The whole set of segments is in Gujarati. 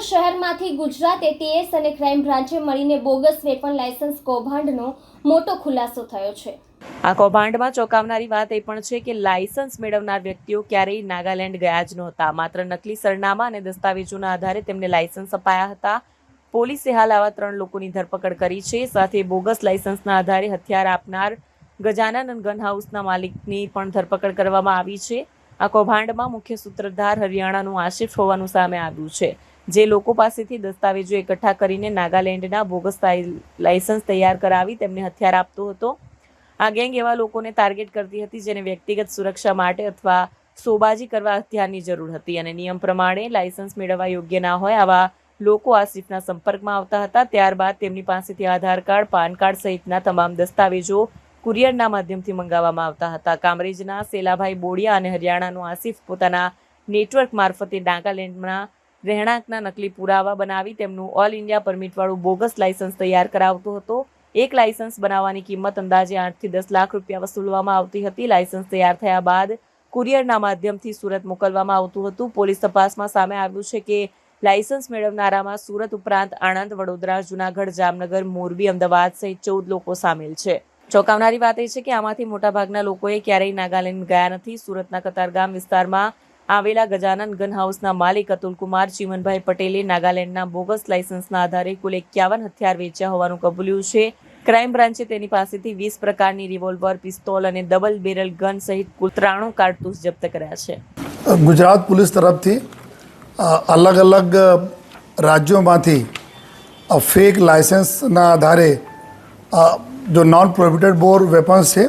શહેરમાંથી ગુજરાત એટીએસ અને ક્રાઇમ બ્રાન્ચે મળીને બોગસ વેપન લાયસન્સ કૌભાંડનો મોટો ખુલાસો થયો છે। આ કૌભાંડમાં ચોંકાવનારી વાત એ પણ છે કે લાયસન્સ મેળવનાર વ્યક્તિઓ ક્યારેય નાગાલેન્ડ ગયા જ નહોતા। માત્ર નકલી સરનામા અને દસ્તાવેજોના આધારે તેમને લાયસન્સ અપાયા હતા। પોલીસે હાલ આવા 3 લોકોની ધરપકડ કરી છે। સાથે બોગસ લાયસન્સના આધારે હથિયાર આપનાર ગજાનન ગન હાઉસના માલિકની પણ ધરપકડ કરવામાં આવી છે। આ કૌભાંડમાં મુખ્ય સૂત્રધાર હરિયાણાનો આસિફ હોવાનું સામે આવ્યું છે, જે લોકો પાસેથી દસ્તાવેજો એકઠા કરીને નાગાલેન્ડના બોગસ લાયસન્સ તૈયાર કરાવી તેમને હથિયાર આપતો હતો। આ ગેંગ એવા લોકોને ટાર્ગેટ કરતી હતી જેને વ્યક્તિગત સુરક્ષા માટે અથવા સોબાજી કરવા હથિયારની જરૂર હતી અને નિયમ પ્રમાણે લાયસન્સ મેળવવા યોગ્ય ના હોય આવા લોકો આસિફના સંપર્કમાં આવતા હતા। ત્યારબાદ તેમની પાસેથી આધાર કાર્ડ, પાન કાર્ડ સહિતના તમામ દસ્તાવેજો કુરિયરના માધ્યમથી મંગાવવામાં આવતા હતા। કામરેજના સેલાભાઈ બોડિયા અને હરિયાણાનો આસિફ પોતાના નેટવર્ક મારફતે નાગાલેન્ડના રહેણાંકના નકલી પુરાવા બનાવી તેમનું ઓલ ઇન્ડિયા પરમિટવાળું બોગસ લાયસન્સ તૈયાર કરાવતો હતો। એક લાયસન્સ બનાવવાની કિંમત અંદાજે 8 થી 10 લાખ રૂપિયા વસૂલવામાં આવતી હતી। લાયસન્સ તૈયાર થયા બાદ કુરિયરના માધ્યમથી સુરત મોકલવામાં આવતું હતું। પોલીસ તપાસમાં સામે આવ્યું છે કે લાયસન્સ મેળવનારામાં સુરત ઉપરાંત આણંદ, વડોદરા, જૂનાગઢ, જામનગર, મોરબી, અમદાવાદ સહિત 14 લોકો સામેલ છે। ચોંકાવનારી વાત એ છે કે આમાંથી મોટાભાગના લોકોએ ક્યારેય નાગાલેન્ડ ગયા નથી। સુરતના કતારગામ વિસ્તારમાં આવેલા ગજાનન ગન હાઉસના માલિક અતુલકુમાર ચીમનભાઈ પટેલે નાગાલેન્ડના બોગસ લાયસન્સના આધારે કુલ 51 હથિયાર વેચ્યા હોવાનું કબૂલ્યું છે। ક્રાઇમ બ્રાન્ચે તેની પાસેથી 20 પ્રકારની રિવોલ્વર, પિસ્તોલ અને ડબલ બેરલ ગન સહિત કુલ 93 કારતૂસ જપ્ત કર્યા છે। ગુજરાત પોલીસ તરફથી અલગ અલગ રાજ્યોમાંથી ફેક લાયસન્સના આધારે जो नॉन प्रोहिबिटेड बोर वेपन्स છે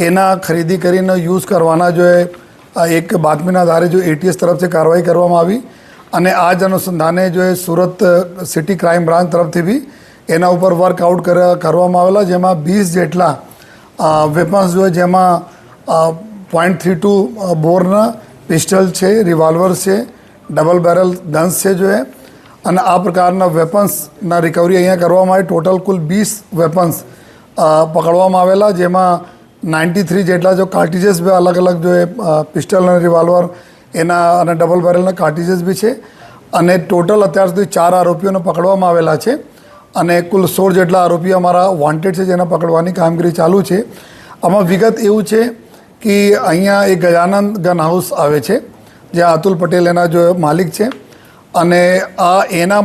એના ખરીદી કરીને યુઝ કરવાના જો એક બાતમીના આધારે જો એટીએસ તરફથી કાર્યવાહી કરવામાં આવી અને આ જ અનુસંધાને જો સુરત સિટી ક્રાઇમ બ્રાન્ચ તરફથી બી એના ઉપર વર્કઆઉટ કરવામાં આવેલા, જેમાં 20 જેટલા વેપન્સ જો જેમાં .32 બોરના પિસ્ટલ છે, રિવોલ્વર છે, ડબલ બેરલ ગન્સ છે જો અને આ પ્રકારના વેપન્સના રિકવરી અહીંયા કરવામાં આવી। ટોટલ કુલ 20 વેપન્સ પકડવામાં આવેલા, જેમાં 93 જેટલા જો કાર્ટિजेस બી અલગ અલગ જો પિસ્ટલ અને રિવોલ્વર એના અને ડબલ બેરલના કાર્ટિजेस બી છે અને ટોટલ અત્યાર સુધી 4 આરોપીઓને પકડવામાં આવેલા છે અને કુલ 16 જેટલા આરોપીઓ અમારા વોન્ટેડ છે જેને પકડવાની કામગીરી ચાલુ છે। આમાં વિગત એવું છે કે અહીંયા એક ગજાનન ગન હાઉસ આવે છે જ્યાં અતુલ પટેલ એના જો માલિક છે અને આ એના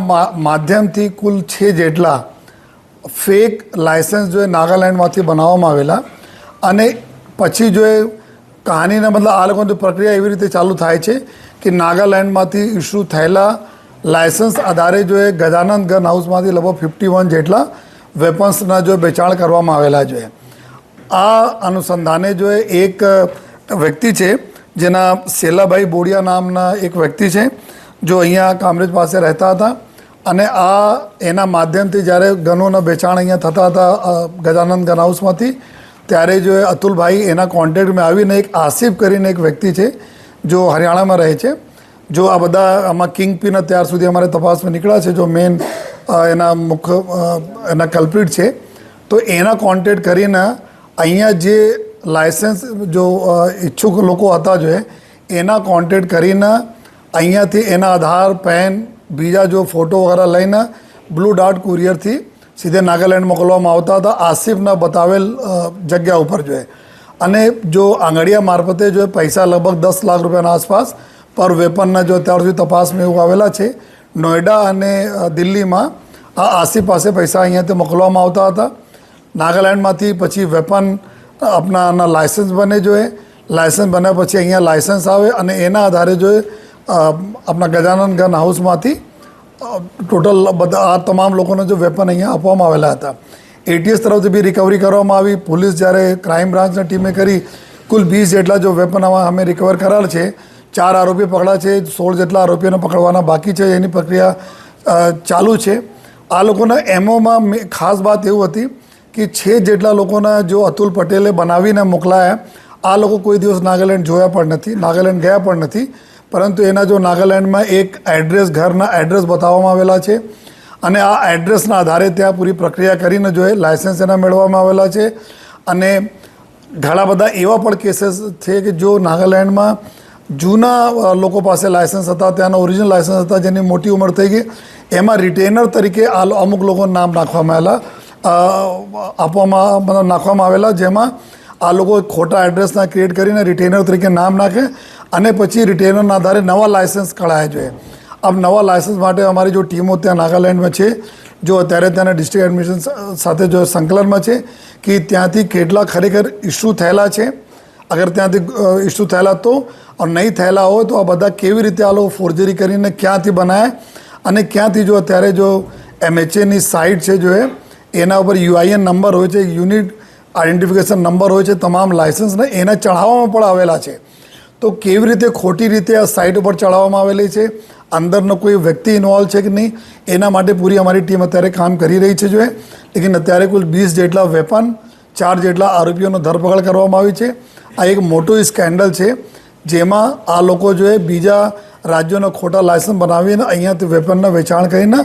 માધ્યમથી કુલ 6 જેટલા ફેક લાયસન્સ જો નાગાલેન્ડમાંથી બનાવવામાં આવેલા અને પછી જો કહાનીના મતલબ આ લોકોની પ્રક્રિયા એવી રીતે ચાલુ થાય છે કે નાગાલેન્ડમાંથી ઇસ્યુ થયેલા લાયસન્સ આધારે જો ગજાનન ગન હાઉસમાંથી લગભગ 51 જેટલા વેપન્સના જો વેચાણ કરવામાં આવેલા છે। આ અનુસંધાને જો એક વ્યક્તિ છે જેના સેલાભાઈ બોડિયા નામના એક વ્યક્તિ છે જો અહીંયા કામરેજ પાસે રહેતા હતા અને આ એના માધ્યમથી જ્યારે ગનોના વેચાણ અહીંયા થતા હતા ગજાનન ગન હાઉસમાંથી ત્યારે જો અતુલભાઈ એના કોન્ટેક્ટમાં આવીને એક આસિફ કરીને એક વ્યક્તિ છે જો હરિયાણામાં રહે છે, જો આ બધા આમાં કિંગ પિન અત્યાર સુધી અમારે તપાસમાં નીકળ્યા છે જો મેન એના મુખ્ય એના કલ્પ્રિટ છે, તો એના કોન્ટેક્ટ કરીને અહીંયા જે લાયસન્સ જો ઈચ્છુક લોકો હતા જો એના કોન્ટેક્ટ કરીને અહીંયાથી એના આધાર, પેન, બીજા જો ફોટો વગેરે લઈને બ્લુ ડાર્ટ કુરિયરથી સીધે નાગાલેન્ડ મોકલવામાં આવતા હતા આસિફના બતાવેલ જગ્યા ઉપર જો અને જો આંગળીયા મારફતે જો પૈસા લગભગ 10 લાખ રૂપિયાના આસપાસ પર વેપનના જો અત્યાર સુધી તપાસમાં એવું આવેલા છે। નોઈડા અને દિલ્હીમાં આ આસિફ પાસે પૈસા અહીંયાથી મોકલવામાં આવતા હતા। નાગાલેન્ડમાંથી પછી વેપન આપણાના લાયસન્સ બને જો લાયસન્સ બન્યા પછી અહીંયા લાયસન્સ આવે અને એના આધારે જો આપણા ગજાનન ગન હાઉસમાંથી ટોટલ બધા આ તમામ લોકોને જો વેપન અહીંયા આપવામાં આવેલા હતા। એટીએસ તરફથી બી રિકવરી કરવામાં આવી। પોલીસ જ્યારે ક્રાઇમ બ્રાન્ચની ટીમે કરી કુલ 20 જેટલા જો વેપન અમે રિકવર કરેલ છે। 4 આરોપી પકડા છે, 16 જેટલા આરોપીઓને પકડવાના બાકી છે, એની પ્રક્રિયા ચાલુ છે। આ લોકોના એમઓમાં ખાસ વાત એવું હતી કે 6 જેટલા લોકોના જો અતુલ પટેલે બનાવીને મોકલાયા, આ લોકો કોઈ દિવસ નાગાલેન્ડ જોયા પણ નથી, નાગાલેન્ડ ગયા પણ નથી, પરંતુ એના જો નાગાલેન્ડમાં એક એડ્રેસ, ઘરના એડ્રેસ બતાવવામાં આવેલા છે અને આ એડ્રેસના આધારે ત્યાં પૂરી પ્રક્રિયા કરીને જો લાયસન્સ એના મેળવવામાં આવેલા છે અને ઘણા બધા એવા પણ કેસીસ છે કે જો નાગાલેન્ડમાં જૂના લોકો પાસે લાયસન્સ હતા, ત્યાંના ઓરિજિનલ લાયસન્સ હતા, જેની મોટી ઉંમર થઈ ગઈ, એમાં રિટેનર તરીકે અમુક લોકોના નામ નાખવામાં આવેલા, જેમાં આ લોકો ખોટા એડ્રેસના ક્રિએટ કરીને રિટેનર તરીકે નામ નાખે અને પછી રિટેનરના આધારે નવા લાયસન્સ કઢાયા જોઈએ. આમ નવા લાયસન્સ માટે અમારી જો ટીમો ત્યાં નાગાલેન્ડમાં છે, જો અત્યારે ત્યાંના ડિસ્ટ્રિક્ટ એડમિનિસ્ટ્રેશન સાથે જો સંકલનમાં છે કે ત્યાંથી કેટલા ખરેખર ઇસ્યુ થયેલા છે, અગર ત્યાંથી ઇસ્યુ થયેલા તો નહીં થયેલા હોય તો આ બધા કેવી રીતે આ લોકો ફોર્જરી કરીને ક્યાંથી બનાવ્યા અને ક્યાંથી જો અત્યારે જો MHAની સાઇટ છે જો એના ઉપર UIN નંબર હોય છે, યુનિટ આઈડેન્ટિફિકેશન નંબર હોય છે તમામ લાયસન્સને, એના ચઢાવવામાં પણ આવેલા છે. તો કેવી રીતે ખોટી રીતે આ સાઇટ ઉપર ચડાવવામાં આવેલી છે, અંદરનો કોઈ વ્યક્તિ ઇન્વોલ્વ છે કે નહીં, એના માટે પૂરી અમારી ટીમ અત્યારે કામ કરી રહી છે જોઈએ. લેકિન અત્યારે કુલ 20 જેટલા વેપન, 4 જેટલા આરોપીઓનો ધરપકડ કરવામાં આવી છે. આ એક મોટું સ્કેન્ડલ છે જેમાં આ લોકો બીજા રાજ્યોના ખોટા લાયસન્સ બનાવીને અહીંયાથી વેપનના વેચાણ કરીને